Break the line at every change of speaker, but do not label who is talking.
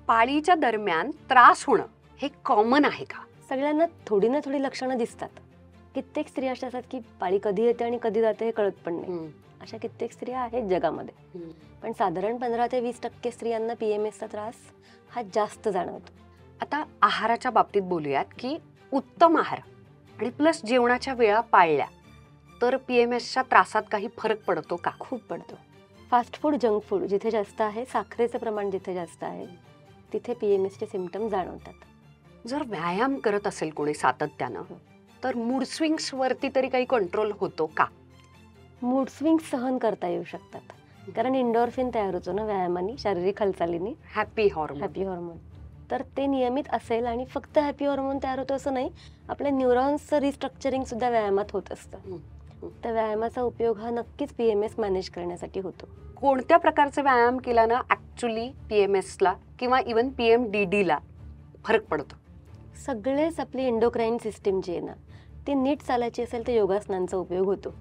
पाळीच्या दरम्यान त्रास होणं हे कॉमन आहे का?
सगळ्यांना थोडी ना थोडी लक्षणं दिसतात. कित्येक स्त्रिया अशा असतात की पाळी कधी येते आणि कधी जाते हे कळत पण नाही. अशा कित्येक स्त्रिया आहेत जगामध्ये. पण साधारण 15 ते 20% स्त्रियांना PMSचा त्रास हा जास्त जाणवतो.
आता आहाराच्या बाबतीत बोलूयात की उत्तम आहार आणि प्लस जेवणाच्या वेळा पाळल्या तर PMSच्या त्रासात काही फरक पडतो का?
खूप पडतो. फास्ट फूड, जंक फूड जिथे जास्त आहे, साखरेचं प्रमाण जिथे जास्त आहे, तिथे PMSचे सिम्पटम जाणवतात.
जर व्यायाम करत असेल कोणी सातत्यानं तर मूड स्विंग्स वरती तरी काही कंट्रोल होतो का?
मूड स्विंग सहन करता येऊ शकतात. कारण एंडोर्फिन तयार होतो ना व्यायामाने, शारीरिक हालचालीने,
हॅपी हॉर्मोन.
तर ते नियमित असेल आणि फक्त हॅपी हॉर्मोन तयार होतो असं नाही, आपल्या न्यूरॉन्सचं रिस्ट्रक्चरिंग सुद्धा व्यायामात होत असतं. तर व्यायामाचा उपयोग हा नक्कीच PMS मॅनेज करण्यासाठी होतो.
कोणत्या प्रकारचे व्यायाम केल्यानं ऍक्च्युली PMSला किंवा इवन PMDDला फरक पडतो?
सगळेच आपली एंडोक्राईन सिस्टीम जी आहे ना ती नीट चालायची असेल तर योगासनांचा उपयोग होतो.